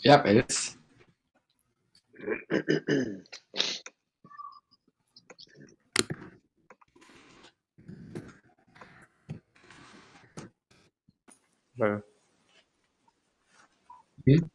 Yep, it is. Well, Mhm.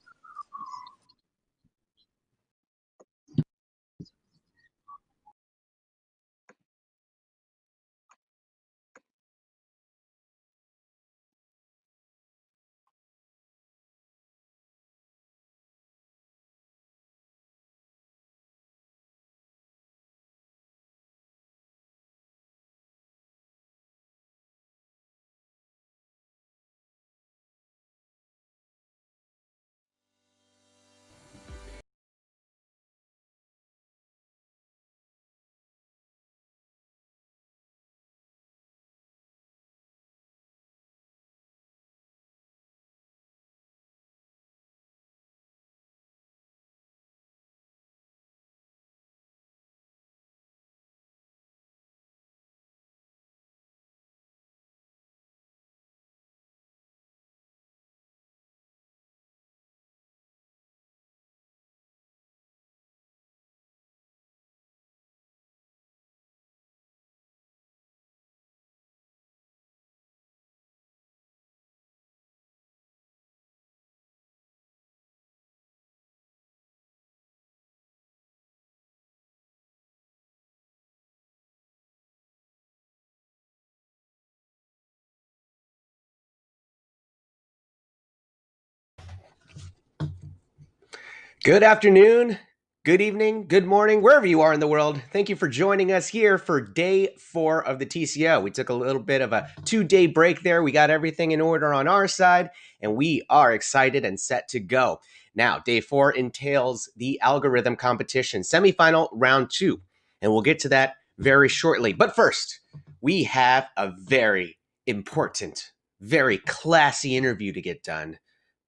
Good afternoon, good evening, good morning, wherever you are in the world. Thank you for joining us here for day 4 of the TCO. We took a little bit of a 2-day break there. We got everything in order on our side, and we are excited and set to go. Now, day 4 entails the algorithm competition, semifinal round 2, and we'll get to that very shortly. But first, we have a very important, very classy interview to get done.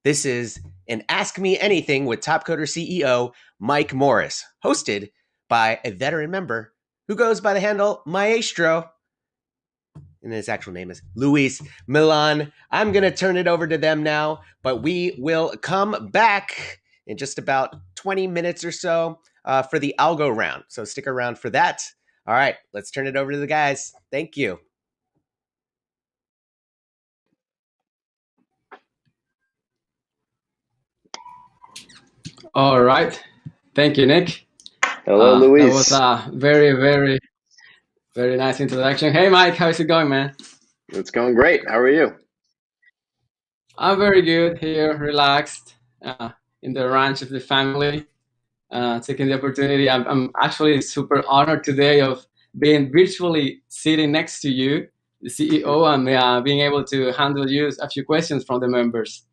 This is an Ask Me Anything with Topcoder CEO Mike Morris, hosted by a veteran member who goes by the handle Mahestro, and his actual name is Luis Milan. I'm going to turn it over to them now, but we will come back in just about 20 minutes or so for the algo round. So stick around for that. All right, let's turn it over to the guys. Thank you. All right. Thank you, Nick. hello, That Luis. was a very, very, very nice introduction. Hey, Mike, how's it going, man? It's going great. How are you? I'm very good here, relaxed in the ranch of the family, taking the opportunity. I'm actually super honored today of being virtually sitting next to you, the CEO, and being able to handle you a few questions from the members.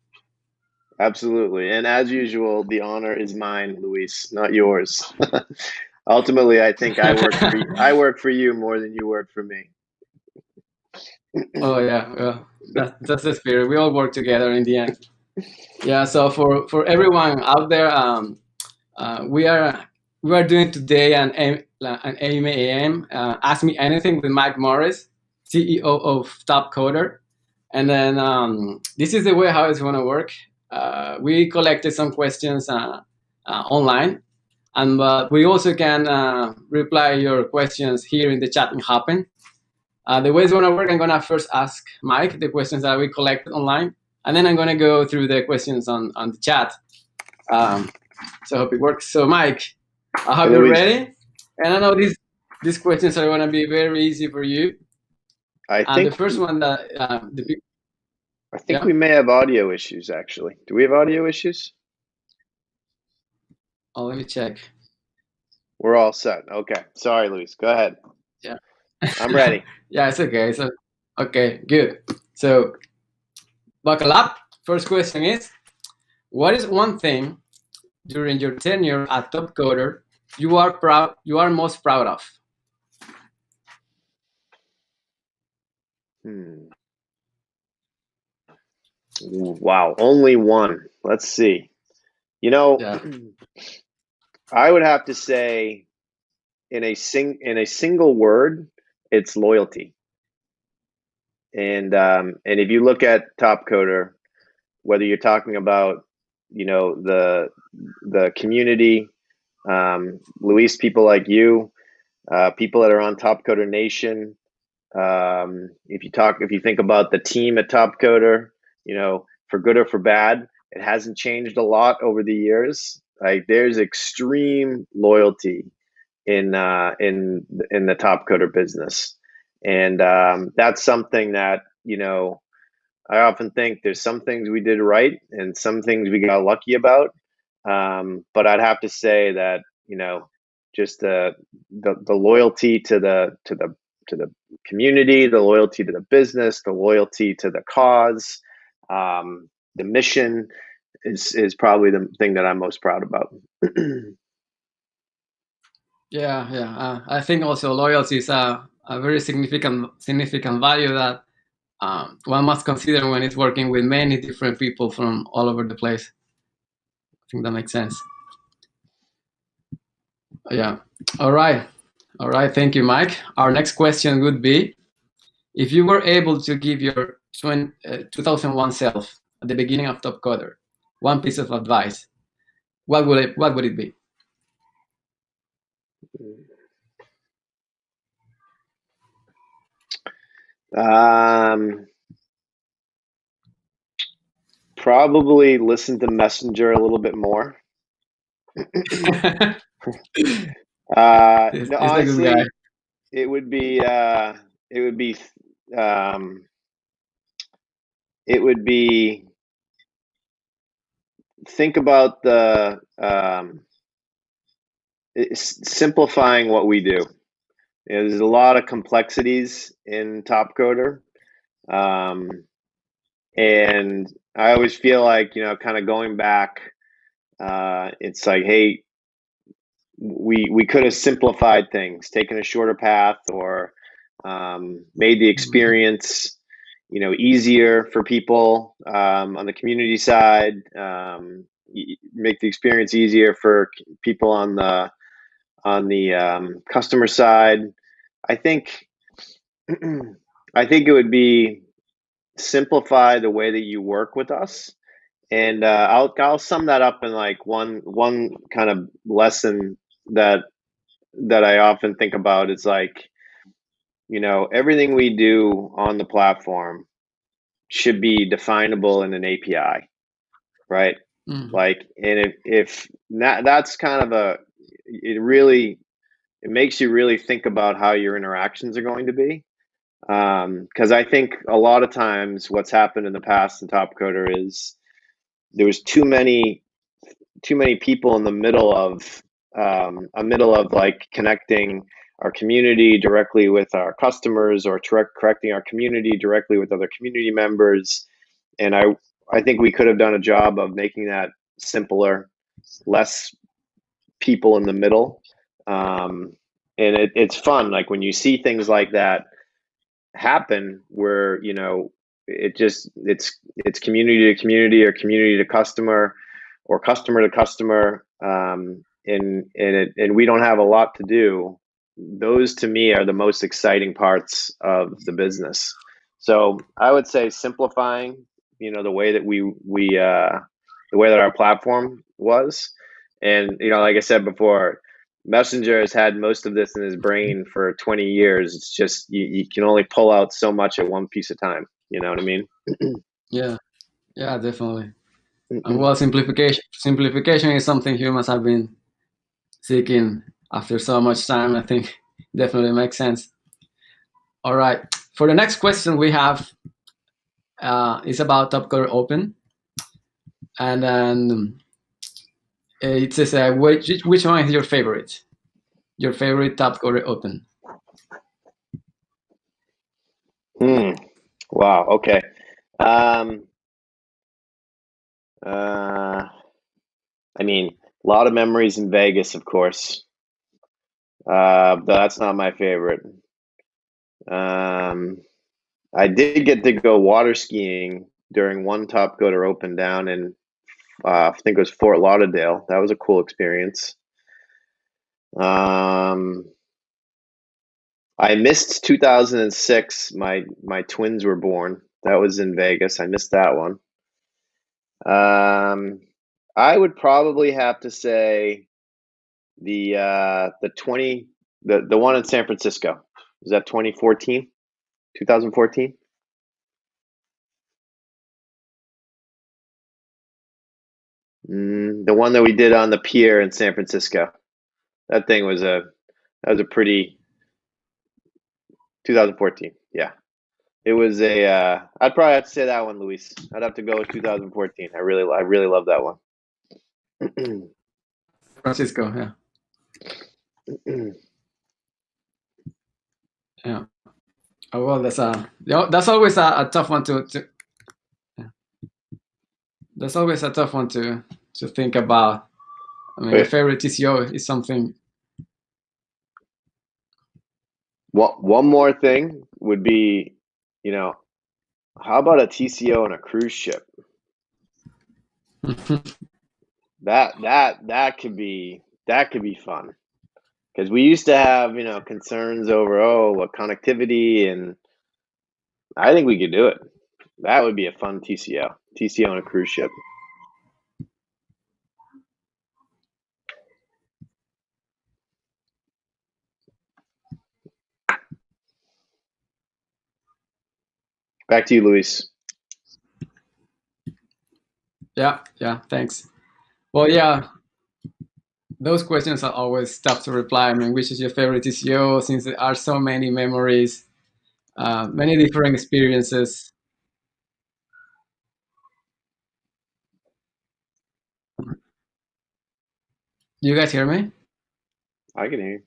Absolutely. And as usual, the honor is mine, Luis, not yours. Ultimately, I think I work for you more than you work for me. Oh yeah, well, that's the spirit. We all work together in the end. Yeah. So for everyone out there, we are doing today an AIM Ask Me Anything with Mike Morris, CEO of Topcoder, and then this is the way how it's going to work. We collected some questions online, and we also can reply your questions here in the chat and Happen. The way it's going to work, I'm going to first ask Mike the questions that we collected online, and then I'm going to go through the questions on the chat. So I hope it works. So Mike, I hope you're ready. And I know these questions are going to be very easy for you. I think the first one that we may have audio issues, actually. Do we have audio issues? Oh, let me check. We're all set. Okay. Sorry, Luis. Go ahead. Yeah. I'm ready. Yeah, it's okay. So, okay, good. So, buckle up. First question is, what is one thing during your tenure at Topcoder you are most proud of? Wow. Only one. Let's see. Yeah. I would have to say in a single word, it's loyalty. And if you look at Topcoder, whether you're talking about the community, Luis, people like you, people that are on Topcoder Nation. If you think about the team at Topcoder, for good or for bad, it hasn't changed a lot over the years. Like there's extreme loyalty in the Topcoder business, and that's something that I often think there's some things we did right and some things we got lucky about. But I'd have to say that just the loyalty to the community, the loyalty to the business, the loyalty to the cause, the mission is probably the thing that I'm most proud about. Yeah. I think also loyalty is a very significant value that one must consider when it's working with many different people from all over the place. I think that makes sense. Yeah. All right. Thank you, Mike. Our next question would be, if you were able to give your 2001 self at the beginning of Topcoder one piece of advice, what would it be? Probably listen to Messenger a little bit more. He's honestly, a good guy. it would be think about the simplifying what we do. There's a lot of complexities in Topcoder, and I always feel like kind of going back, it's like, hey, we could have simplified things, taken a shorter path, or made the experience easier for people on the community side, make the experience easier for people on the customer side. I think it would be simplify the way that you work with us, and I'll sum that up in like one kind of lesson that I often think about. Is like, everything we do on the platform should be definable in an API, right? Like, and if that's kind of it makes you really think about how your interactions are going to be. Because I think a lot of times what's happened in the past in Topcoder is there was too many people in the middle of like connecting our community directly with our customers, or correcting our community directly with other community members. And I think we could have done a job of making that simpler, less people in the middle. And it's fun, like when you see things like that happen, where it's community to community, or community to customer, or customer to customer, and we don't have a lot to do. Those to me are the most exciting parts of the business. So I would say simplifying the way that the way that our platform was. And like I said before, Messenger has had most of this in his brain for 20 years. It's just you can only pull out so much at one piece of time. You know what I mean? Yeah, definitely. And well, simplification is something humans have been seeking after so much time. I think definitely makes sense. All right. For the next question we have is about Topcoder Open, and then it says, which one is your favorite? Your favorite Topcoder Open? Wow. Okay. I mean, a lot of memories in Vegas, of course. But that's not my favorite. I did get to go water skiing during one Topcoder Open down in I think it was Fort Lauderdale. That was a cool experience. I missed 2006. My twins were born. That was in Vegas. I missed that one. I would probably have to say the one in San Francisco. Was that 2014? 2014? The one that we did on the pier in San Francisco. That thing was a pretty 2014. Yeah. It was a I'd probably have to say that one, Luis. I'd have to go with 2014. I really love that one. Francisco, yeah. Yeah. Oh, well, that's always a tough one to yeah. That's always a tough one to think about. I mean, a favorite TCO is something. One more thing would be, how about a TCO on a cruise ship? That could be fun, because we used to have concerns over what connectivity, and I think we could do it. That would be a fun TCO on a cruise ship. Back to you, Luis. Yeah, thanks. Well, yeah, those questions are always tough to reply. I mean, which is your favorite TCO? Since there are so many memories, many different experiences. You guys hear me? I can hear you.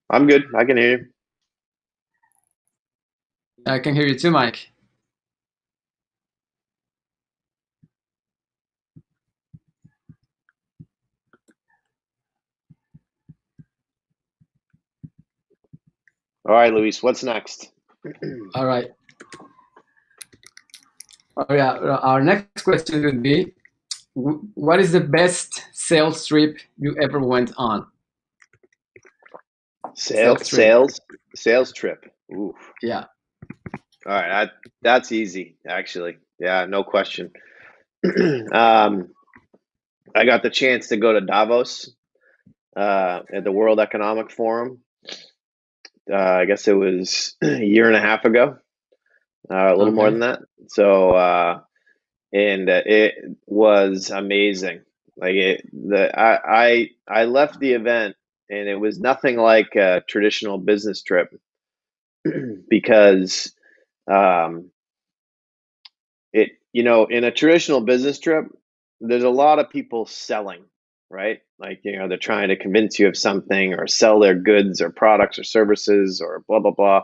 I'm good. I can hear you. I can hear you too, Mike. All right, Luis, what's next? All right. Oh, yeah. Our next question would be, what is the best sales trip you ever went on? Sales trip. Ooh. Yeah. All right, that's easy, actually. Yeah, no question. I got the chance to go to Davos at the World Economic Forum. I guess it was a year and a half ago, a little more than that. So, and it was amazing. Like I left the event, and it was nothing like a traditional business trip because in a traditional business trip, there's a lot of people selling, right? Like, they're trying to convince you of something or sell their goods or products or services or blah, blah, blah.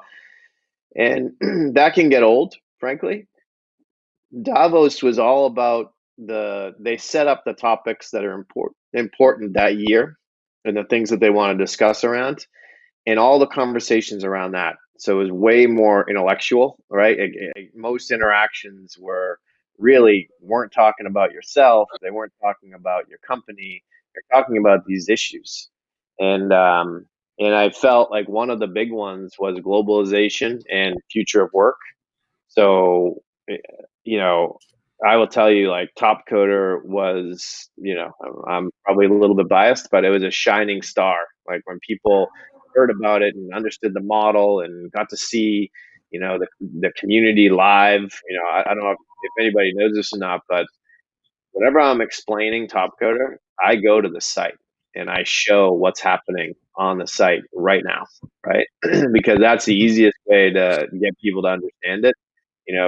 And that can get old, frankly. Davos was all about they set up the topics that are important that year and the things that they want to discuss around, and all the conversations around that. So it was way more intellectual, right? Most interactions weren't talking about yourself. They weren't talking about your company. They're talking about these issues. And I felt like one of the big ones was globalization and future of work. So, I will tell you, like, Topcoder was, I'm probably a little bit biased, but it was a shining star. Like, when people heard about it and understood the model and got to see, the community live. I don't know if anybody knows this or not, but whenever I'm explaining Topcoder, I go to the site and I show what's happening on the site right now, right? Because that's the easiest way to get people to understand it.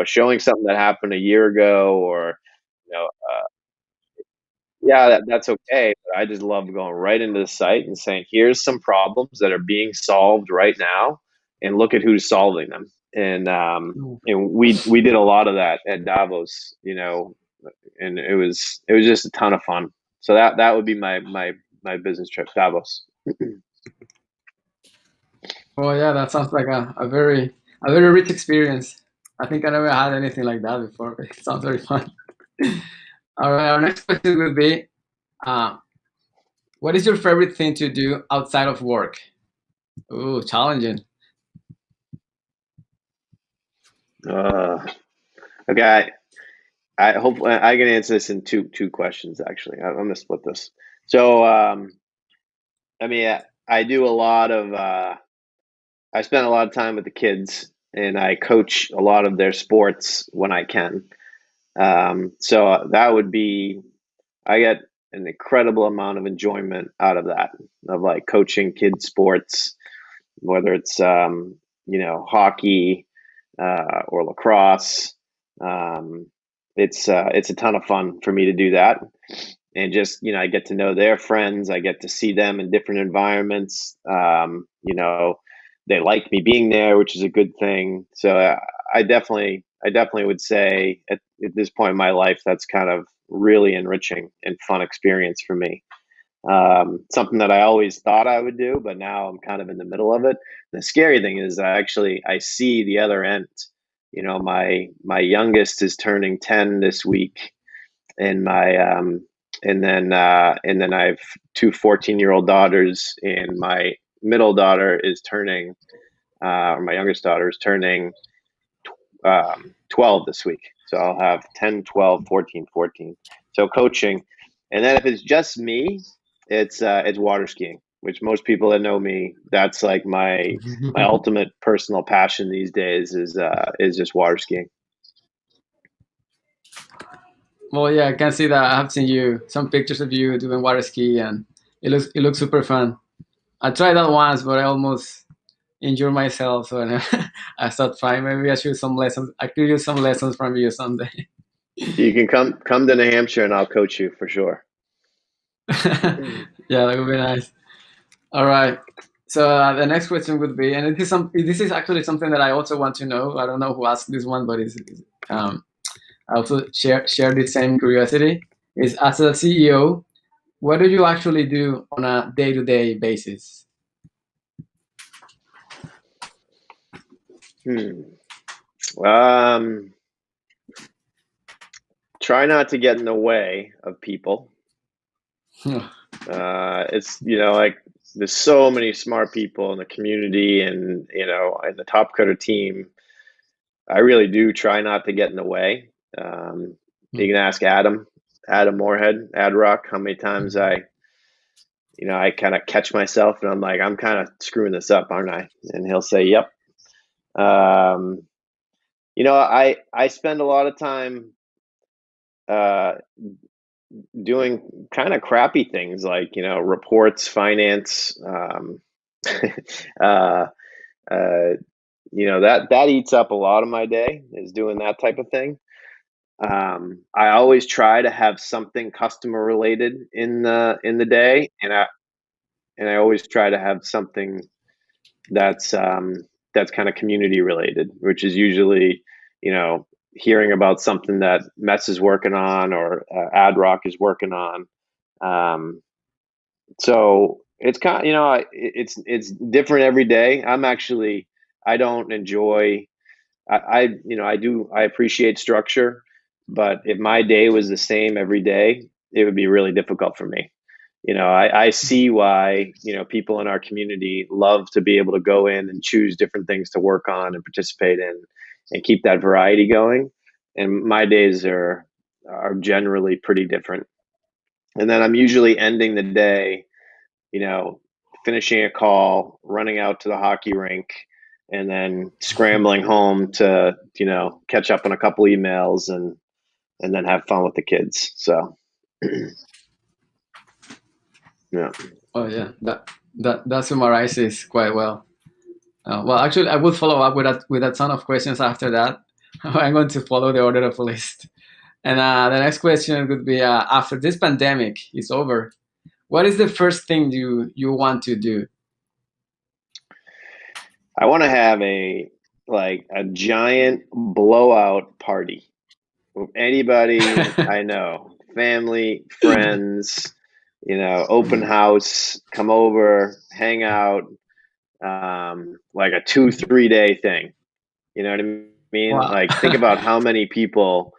Showing something that happened a year ago, or yeah, that's okay. But I just love going right into the site and saying, here's some problems that are being solved right now, and look at who's solving them. And we did a lot of that at Davos, and it was just a ton of fun. So that would be my business trip, Davos. Oh yeah, that sounds like a very rich experience. I think I never had anything like that before. It sounds very fun. All right, our next question would be, what is your favorite thing to do outside of work? Ooh, challenging. Okay, I hope I can answer this in two questions. Actually, I'm gonna split this. So, I mean, I do a lot of. I spend a lot of time with the kids, and I coach a lot of their sports when I can. So that would be. I get an incredible amount of enjoyment out of that, of like coaching kids sports, whether it's hockey or lacrosse. Um, it's a ton of fun for me to do that, and just I get to know their friends. I get to see them in different environments. They like me being there, which is a good thing. So I definitely would say at this point in my life, that's kind of really enriching and fun experience for me. Something that I always thought I would do, but now I'm kind of in the middle of it. The scary thing is I see the other end. My youngest is turning 10 this week, and my and then I have two 14-year-old daughters, and my middle daughter is turning or my youngest daughter is turning 12 this week. So I'll have 10, 12, 14, 14. So coaching. And then if it's just me, it's water skiing, which most people that know me, that's like my ultimate personal passion these days is just water skiing. Well, yeah, I can see that. I have seen some pictures of you doing water ski, and it looks super fun. I tried that once, but I almost injured myself. So I thought, fine, maybe I should some lessons. I could use some lessons from you someday. You can come to New Hampshire and I'll coach you for sure. Yeah, that would be nice. All right. So the next question would be, and this is actually something that I also want to know. I don't know who asked this one, but um, I also share the same curiosity. Is as a CEO, what do you actually do on a day-to-day basis? Hmm. Try not to get in the way of people. It's like there's so many smart people in the community, and in the Topcoder team. I really do try not to get in the way. You can ask Adam Moorhead, Adrock, how many times I kind of catch myself and I'm like, I'm kind of screwing this up, aren't I? And he'll say, "Yep." Um, I spend a lot of time uh, doing kind of crappy things like reports, finance. uh, uh, that eats up a lot of my day, is doing that type of thing. I always try to have something customer related in the day, and I always try to have something that's kind of community related, which is usually hearing about something that Mess is working on, or AdRock is working on. Um, so it's kind of, it's different every day. I don't enjoy. I appreciate structure, but if my day was the same every day, it would be really difficult for me. I see why, people in our community love to be able to go in and choose different things to work on and participate in and keep that variety going. And my days are generally pretty different. And then I'm usually ending the day, you know, finishing a call, running out to the hockey rink, and then scrambling home to, catch up on a couple emails and then have fun with the kids. So, yeah. Oh yeah, that summarizes quite well. Well, actually, I will follow up with a ton of questions after that. I'm going to follow the order of the list. And the next question would be: after this pandemic is over, what is the first thing you want to do? I want to have a giant blowout party with anybody I know, family, friends, open house, come over, hang out, like a 2-3 day thing. You know what I mean? Wow. Like, think about how many people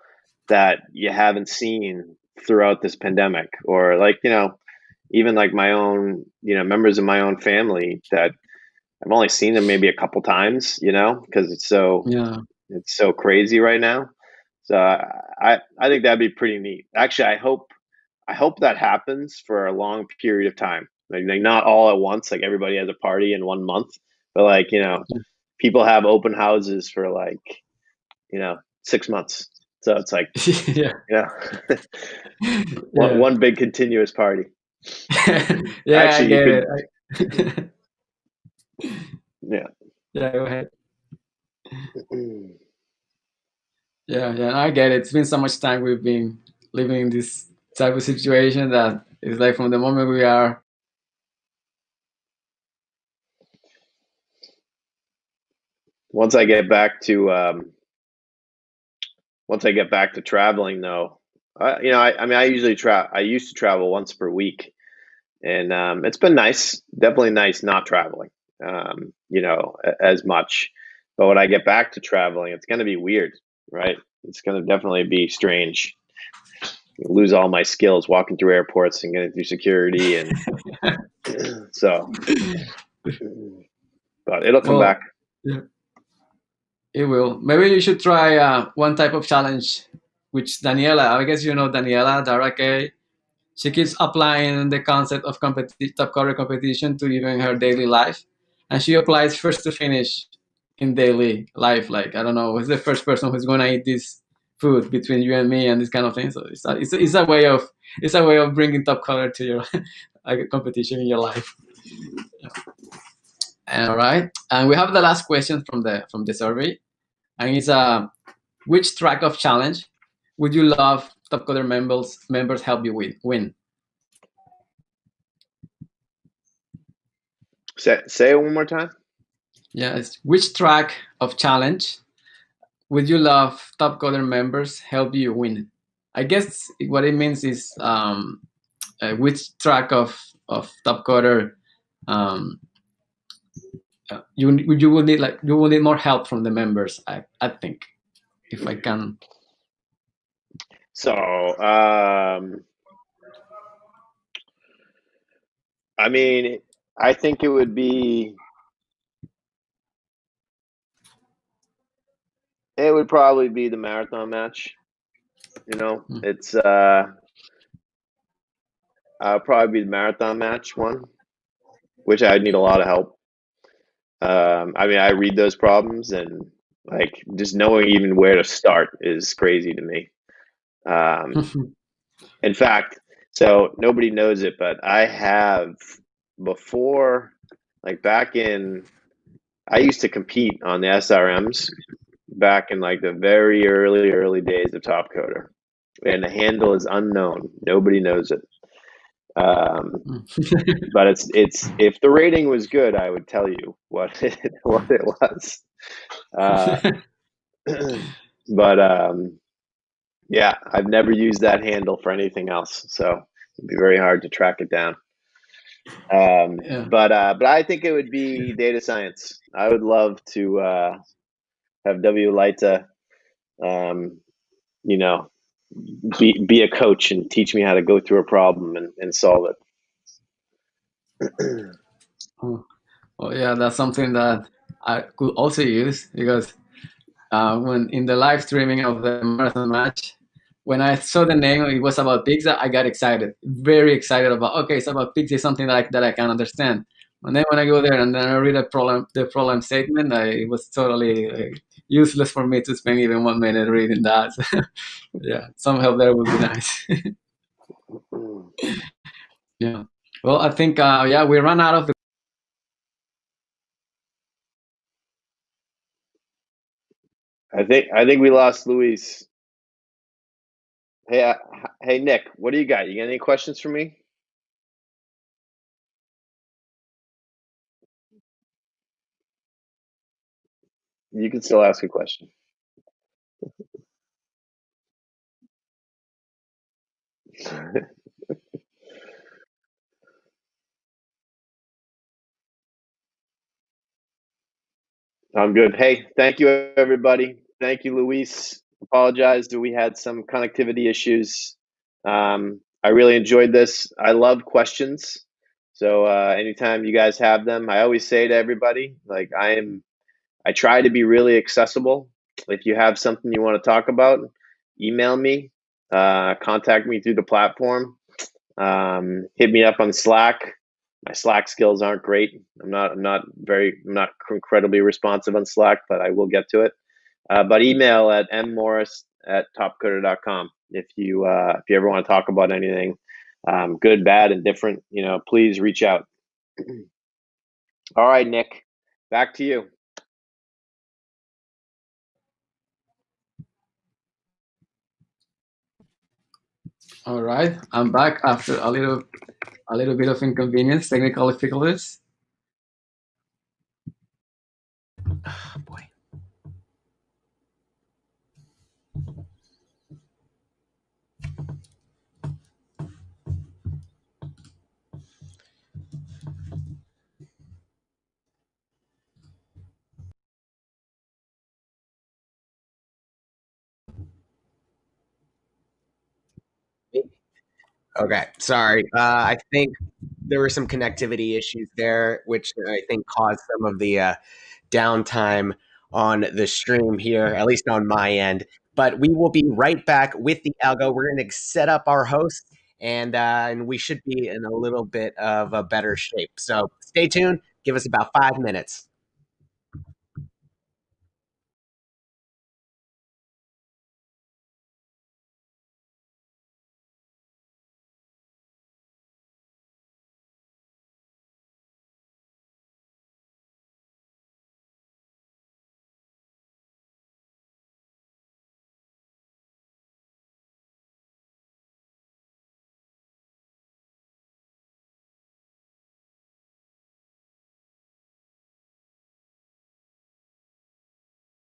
that you haven't seen throughout this pandemic, or even like my own, members of my own family that I've only seen them maybe a couple times, because it's so Yeah. It's so crazy right now. So I think that'd be pretty neat. Actually, I hope that happens for a long period of time. Like not all at once, like everybody has a party in 1 month, but like, people have open houses for like, 6 months. So it's like, Yeah. one, Yeah. one big continuous party. Yeah, I Actually, you get could, it. yeah. Yeah, go ahead. Yeah, yeah, I get it. It's been so much time we've been living in this type of situation that it's like from the moment we are. Once I get back to traveling though, I mean, I used to travel once per week, and it's been nice, definitely nice not traveling, as much. But when I get back to traveling, it's going to be weird, right? It's going to definitely be strange. Lose all my skills walking through airports and getting through security, and so, but it'll come back. Well, yeah, it will. Maybe you should try one type of challenge, which Daniela, I guess you know Daniela Darake. She keeps applying the concept of top coder competition to even her daily life, and she applies first to finish in daily life. Like, I don't know, who's the first person who's gonna eat this food between you and me, and this kind of thing. So it's a way of bringing top coder to your like a competition in your life. All right, and we have the last question from the survey, and it's which track of challenge would you love top coder members help you win? Say it one more time. Yes. Which track of challenge would you love top coder members help you win? I guess what it means is which track of top coder you will need, like, you will need more help from the members. I think, if I can. So, I mean, I think it would probably be the marathon match. It's probably be the marathon match one, which I'd need a lot of help. I mean, I read those problems, and like just knowing even where to start is crazy to me. In fact, so nobody knows it, but I have before, like I used to compete on the SRMs back in like the very early days of Topcoder, and the handle is unknown. Nobody knows it. But it's if the rating was good, I would tell you what it was. But yeah, I've never used that handle for anything else, so it'd be very hard to track it down. Yeah. But I think it would be data science. I would love to have W. Leita, be a coach and teach me how to go through a problem and solve it. Well, yeah, that's something that I could also use, because when in the live streaming of the marathon match, when I saw the name, it was about pizza. I got excited, very excited about. Okay, it's about pizza, something like that I can understand. And then when I go there and then I read the problem statement, it was totally useless for me to spend even 1 minute reading that. Yeah, some help there would be nice. Yeah. Well, I think yeah, we ran out of the. I think we lost Luis. Hey, Nick, what do you got? You got any questions for me? You can still ask a question. I'm good. Hey, thank you, everybody. Thank you, Luis. Apologize that we had some connectivity issues. I really enjoyed this. I love questions. So anytime you guys have them, I always say to everybody, like I try to be really accessible. if you have something you want to talk about, email me, contact me through the platform, hit me up on Slack. My Slack skills aren't great. I'm not incredibly responsive on Slack, but I will get to it. But email at mmorris@topcoder.com if you ever want to talk about anything, good, bad, and different. Please reach out. All right, Nick, back to you. All right, I'm back after a little bit of inconvenience, technical difficulties. Oh, boy. Okay, sorry. I think there were some connectivity issues there, which I think caused some of the downtime on the stream here, at least on my end. But we will be right back with the algo. We're going to set up our host, and we should be in a little bit of a better shape. So stay tuned. Give us about 5 minutes.